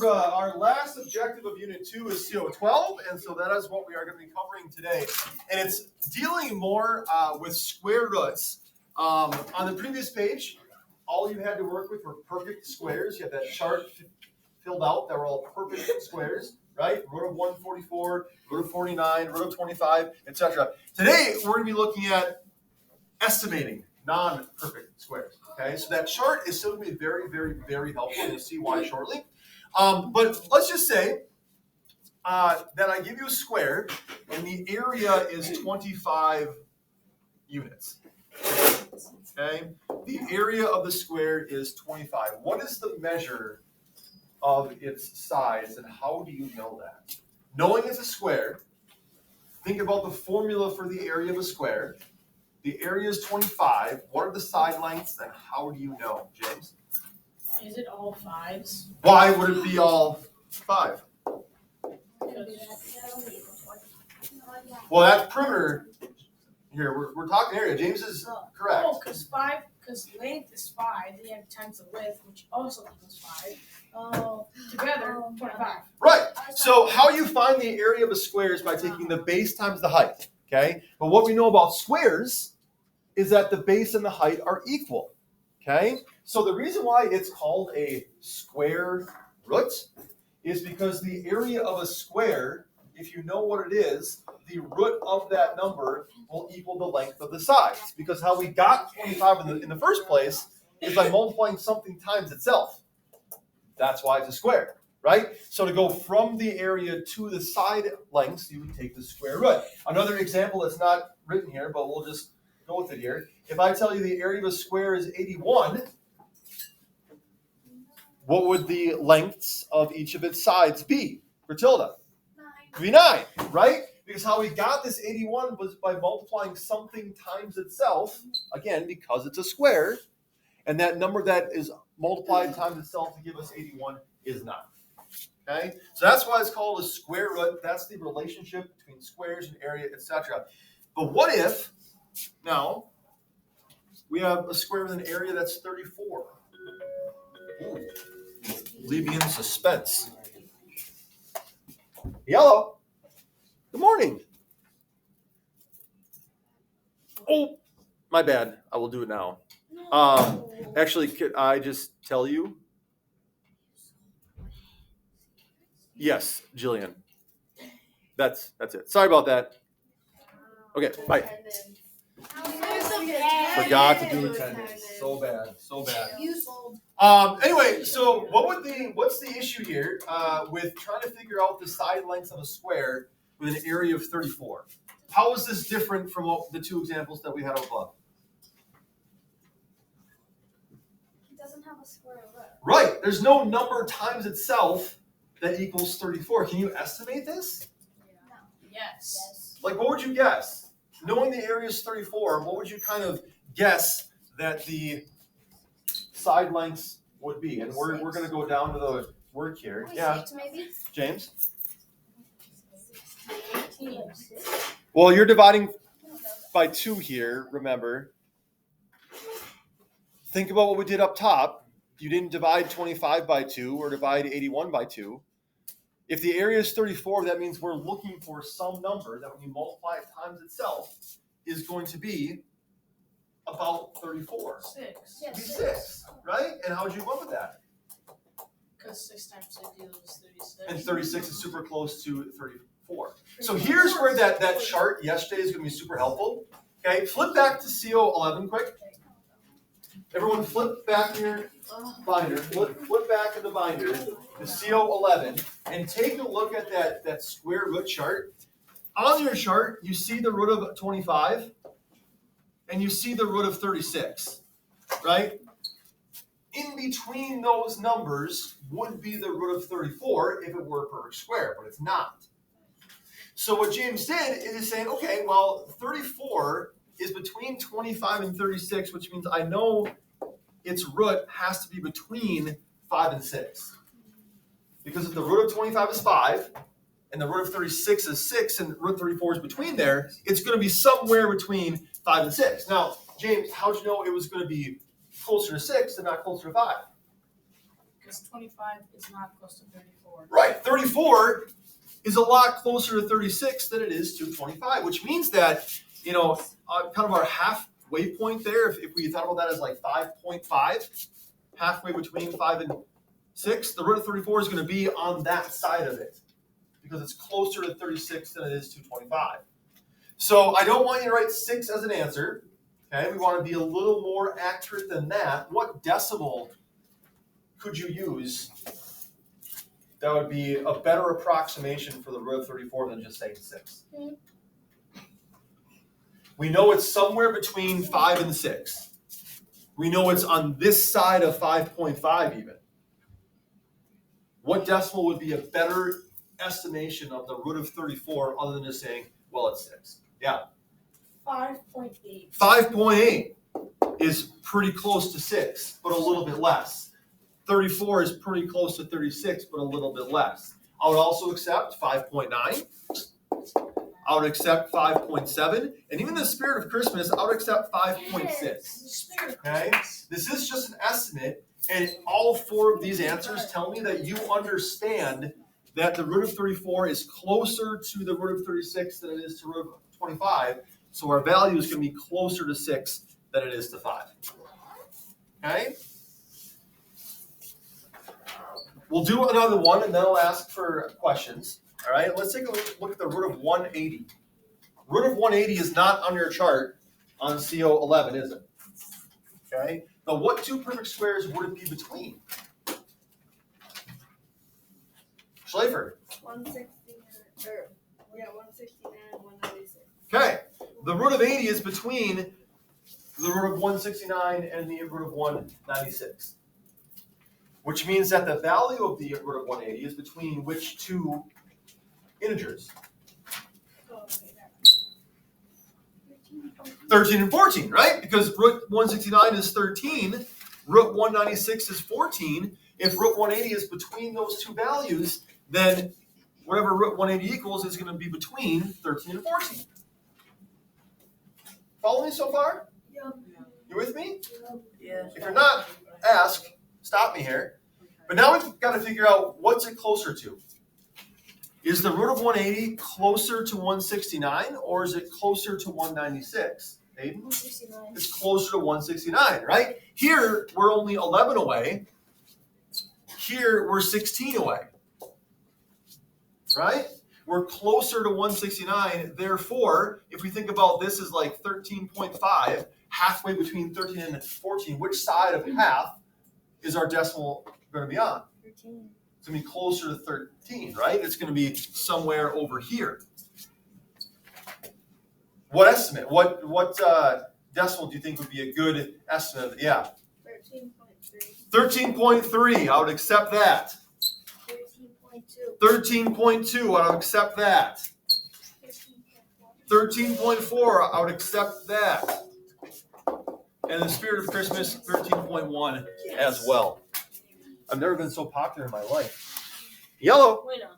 Algebra, our last objective of Unit 2 is CO12, and so that is what we are going to be covering today. And it's dealing more with square roots. On the previous page, all you had to work with were perfect squares. You had that chart filled out that were all perfect squares, right? Root of 144, root of 49, root of 25, etc. Today, we're going to be looking at estimating non-perfect squares. Okay, so that chart is still going to be very, very, very helpful. You'll see why shortly. But let's just say that I give you a square and the area is 25 units. Okay, the area of the square is 25. What is the measure of its size, and how do you know that? Knowing it's a square, think about the formula for the area of a square. The area is 25. What are the side lengths, and how do you know, James? Is it all fives? Why would it be all 5? Well, that perimeter here, we're talking area. James is correct. Oh, because length is 5, then you have times the width, which also equals 5. Together, 25. Right. So how you find the area of a square is by taking the base times the height. Okay. But what we know about squares is that the base and the height are equal. Okay. So the reason why it's called a square root is because the area of a square, if you know what it is, the root of that number will equal the length of the sides. Because how we got 25 in the first place is by multiplying something times itself. That's why it's a square, right? So to go from the area to the side lengths, you would take the square root. Another example that's not written here, but we'll just go with it here. If I tell you the area of a square is 81, what would the lengths of each of its sides be for tilde? 9, right? Because how we got this 81 was by multiplying something times itself, again, because it's a square, and that number that is multiplied times itself to give us 81 is 9. Okay? So that's why it's called a square root. That's the relationship between squares and area, etc. But what if, now, we have a square with an area that's 34? Ooh. Leaving in suspense. Yellow. Good morning. Oh, my bad. I will do it now. Actually, could I just tell you? Yes, Jillian. That's it. Sorry about that. Okay, bye. Forgot to do attendance. So bad. Anyway, so what's the issue here with trying to figure out the side lengths of a square with an area of 34? How is this different from the two examples that we had above? It doesn't have a square root. Right. There's no number times itself that equals 34. Can you estimate this? No. Yes. Like, what would you guess? Knowing the area is 34, what would you kind of guess that the side lengths would be? And we're going to go down to the work here. Yeah. 6 maybe? James? 18. Well, you're dividing by 2 here, remember. Think about what we did up top. You didn't divide 25 by 2 or divide 81 by 2. If the area is 34, that means we're looking for some number that when you multiply it times itself is going to be about 34. 6. It'd be 6, right? And how would you come up with that? Because 6 times 6 equals 36. And 36 is super close to 34. So here's where that chart yesterday is going to be super helpful. Okay, flip back to CO11 quick. Everyone flip back in your binder. Flip back in the binder to CO11 and take a look at that square root chart. On your chart, you see the root of 25 and you see the root of 36, right? In between those numbers would be the root of 34 if it were a perfect square, but it's not. So what James did is saying, okay, well, 34 is between 25 and 36, which means I know its root has to be between 5 and 6. Because if the root of 25 is 5, and the root of 36 is 6, and root 34 is between there, it's going to be somewhere between 5 and 6. Now, James, how'd you know it was going to be closer to 6 and not closer to 5? because 25 is not close to 34. Right, 34 is a lot closer to 36 than it is to 25, which means that, you know, kind of our halfway point there, if we thought about that as like 5.5, halfway between 5 and 6, the root of 34 is going to be on that side of it because it's closer to 36 than it is to 25. So I don't want you to write 6 as an answer. Okay, we want to be a little more accurate than that. What decimal could you use that would be a better approximation for the root of 34 than just saying 6? We know it's somewhere between 5 and 6. We know it's on this side of 5.5 even. What decimal would be a better estimation of the root of 34 other than just saying, well, it's 6? Yeah. 5.8. 5.8 is pretty close to 6, but a little bit less. 34 is pretty close to 36, but a little bit less. I would also accept 5.9. I would accept 5.7. And even in the spirit of Christmas, I would accept 5.6. Okay? This is just an estimate, and all 4 of these answers tell me that you understand that the root of 34 is closer to the root of 36 than it is to root of 25. So our value is going to be closer to 6 than it is to 5. Okay? We'll do another one, and then I'll ask for questions. All right, let's take a look at the root of 180. Root of 180 is not on your chart on CO11, is it? Okay. Now, what 2 perfect squares would it be between? Schleifer. 169, 169 and 196. Okay. The root of 80 is between the root of 169 and the root of 196. Which means that the value of the root of 180 is between which 2 integers? 13 and 14, right? Because root 169 is 13, root 196 is 14. If root 180 is between those 2 values, then whatever root 180 equals is going to be between 13 and 14. Follow me so far? Yeah. You with me? Yeah. If you're not, ask. Stop me here. But now we've got to figure out what's it closer to. Is the root of 180 closer to 169 or is it closer to 196? Aiden? 169. It's closer to 169, right? Here, we're only 11 away. Here, we're 16 away. Right? We're closer to 169. Therefore, if we think about this as like 13.5, halfway between 13 and 14, which side of half is our decimal going to be on? 13. It's going to be closer to 13, right? It's going to be somewhere over here. What estimate? What decimal do you think would be a good estimate? Yeah. 13.3. 13.3. I would accept that. 13.2. 13.2. I would accept that. 13.4. I would accept that. And in the spirit of Christmas, 13.1 as well. I've never been so popular in my life. Yellow. Wait, no.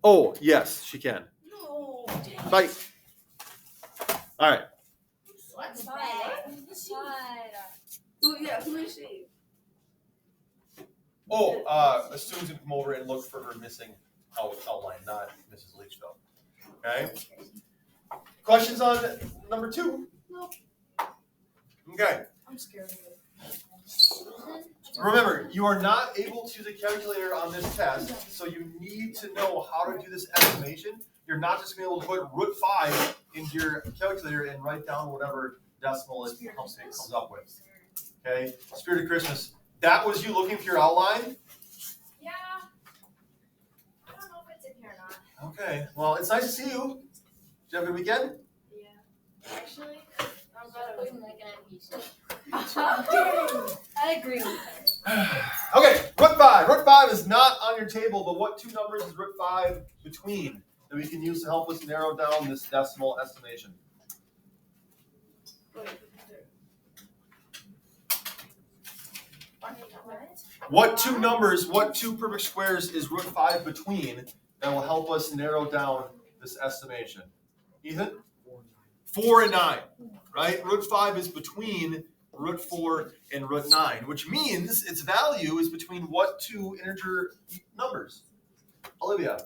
Oh, yes, she can. No. Bye. All right. What's Side. that? Side. Who is she? Oh, a student's going to come over and look for her missing outline, not Mrs. Leachville. Okay. Questions on number 2? No. Okay. I'm scared of it. Remember, you are not able to use a calculator on this test, so you need to know how to do this estimation. You're not just going to be able to put root 5 into your calculator and write down whatever decimal it comes up with. Okay? Spirit of Christmas. That was you looking for your outline? Yeah. I don't know if it's in here or not. Okay. Well, it's nice to see you. Did you have a good weekend? Yeah. Actually, I'm glad I wasn't looking at you. I agree with that. Okay, root 5. Root 5 is not on your table, but what 2 numbers is root 5 between that we can use to help us narrow down this decimal estimation? What 2 numbers, what 2 perfect squares is root 5 between that will help us narrow down this estimation? Ethan? 4 and 9, right? Root 5 is between root 4, and root 9, which means its value is between what two integer numbers? Olivia?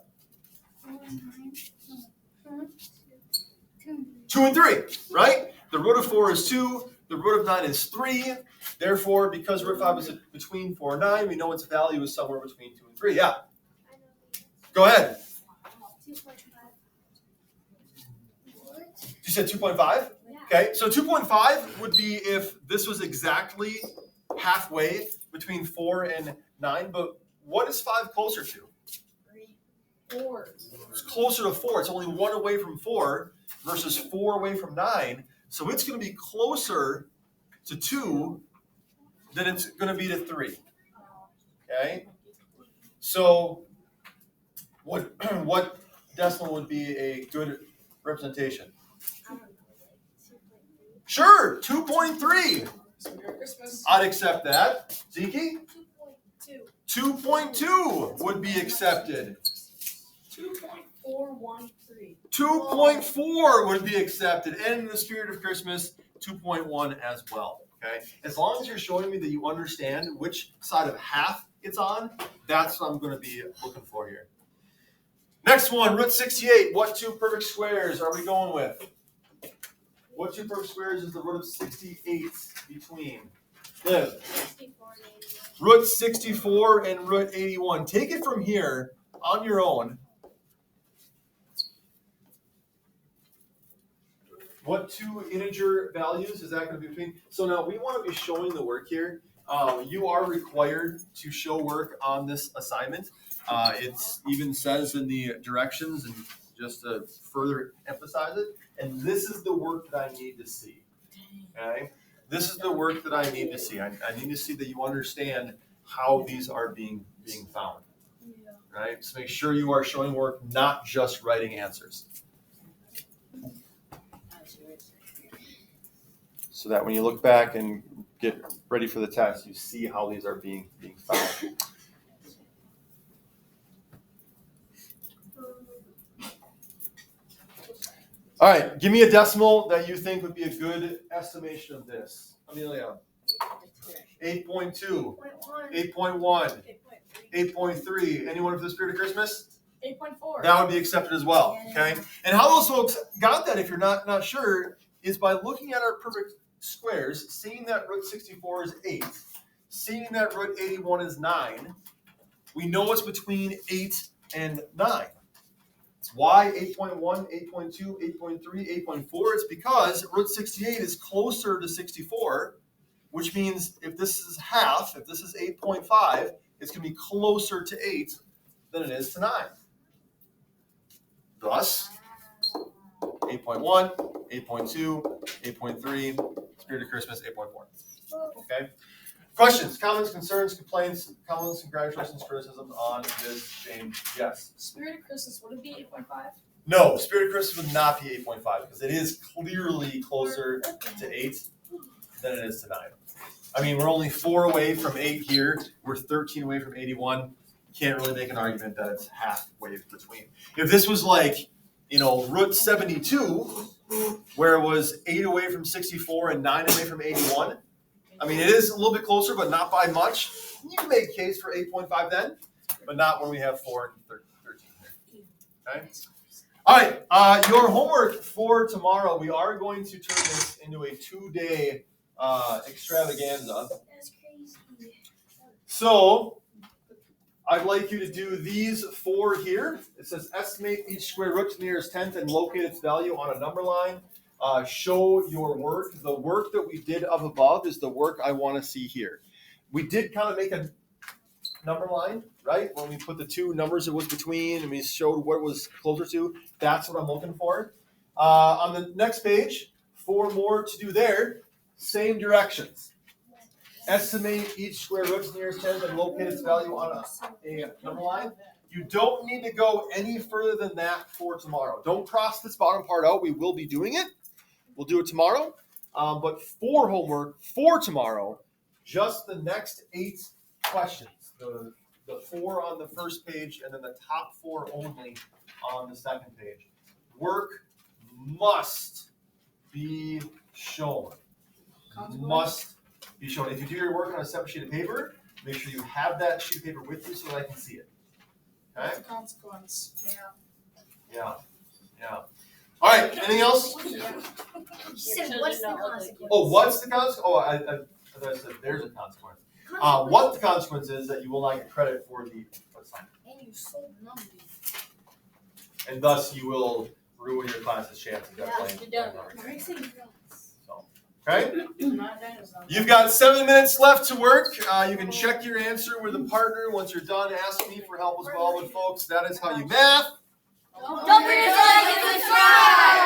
2 and 3, right? The root of 4 is 2, the root of 9 is 3. Therefore, because root 5 is between 4 and 9, we know its value is somewhere between 2 and 3. Yeah. Go ahead. 2.5. You said 2.5? Okay, so 2.5 would be if this was exactly halfway between 4 and 9, but what is 5 closer to? 4. It's closer to 4. It's only 1 away from 4 versus 4 away from 9. So it's going to be closer to 2 than it's going to be to 3. Okay? So what decimal would be a good representation? Sure, 2.3. I'd accept that. Zeke? 2.2 would be accepted. 2.413. 2.4 would be accepted. And in the spirit of Christmas, 2.1 as well. Okay? As long as you're showing me that you understand which side of half it's on, that's what I'm going to be looking for here. Next one, root 68. What two perfect squares are we going with? What two perfect squares is the root of 68 between? Liv. 64 and 81. Root 64 and root 81. Take it from here on your own. What two integer values is that going to be between? So now we want to be showing the work here. You are required to show work on this assignment. It even says in the directions, and just to further emphasize it, and this is the work that I need to see. Okay? This is the work that I need to see. I need to see that you understand how these are being found. Right? So make sure you are showing work, not just writing answers. So that when you look back and get ready for the test, you see how these are being found. All right, give me a decimal that you think would be a good estimation of this. Amelia. 8.2, 8.1, 8.3. Anyone for the spirit of Christmas? 8.4. That would be accepted as well. Okay. And how those folks got that, if you're not sure, is by looking at our perfect squares, seeing that root 64 is 8, seeing that root 81 is 9. We know it's between 8 and 9. Why 8.1, 8.2, 8.3, 8.4? It's because root 68 is closer to 64, which means if this is half, if this is 8.5, it's going to be closer to 8 than it is to 9. Thus, 8.1, 8.2, 8.3, Spirit of Christmas, 8.4. Okay? Questions, comments, concerns, complaints, comments, congratulations, criticisms on this, James? Yes. Spirit of Christmas, would it be 8.5? No, Spirit of Christmas would not be 8.5 because it is clearly closer to 8 than it is to 9. I mean, we're only 4 away from 8 here. We're 13 away from 81. Can't really make an argument that it's halfway between. If this was like, root 72, where it was 8 away from 64 and 9 away from 81, I mean, it is a little bit closer, but not by much. You can make a case for 8.5 then, but not when we have 4 and 13 here. Okay? All right, your homework for tomorrow, we are going to turn this into a 2-day extravaganza. That's crazy. So I'd like you to do these 4 here. It says estimate each square root to the nearest tenth and locate its value on a number line. Show your work. The work that we did up above is the work I want to see here. We did kind of make a number line, right? When we put the 2 numbers it was between and we showed what it was closer to. That's what I'm looking for. On the next page, 4 more to do there. Same directions. Estimate each square root to the nearest tenth and locate its value on a number line. You don't need to go any further than that for tomorrow. Don't cross this bottom part out. We will be doing it. We'll do it tomorrow. But for homework for tomorrow, just the next 8 questions. The 4 on the first page and then the top 4 only on the second page. Work must be shown. Must be shown. If you do your work on a separate sheet of paper, make sure you have that sheet of paper with you so that I can see it. Okay? What's the consequence? Yeah. All right, anything else? She said, what's the consequence? Oh, what's the consequence? Oh, I thought I said there's a consequence. What the consequence is that you will not get credit for the assignment. And you sold numbers. And thus you will ruin your class's chance of Yeah, getting you're done. So, okay? I'm not done with You've got 7 minutes left to work. You can check your answer with a partner. Once you're done, ask me for help as well. But folks, that is how you math. Don't forget to like and subscribe!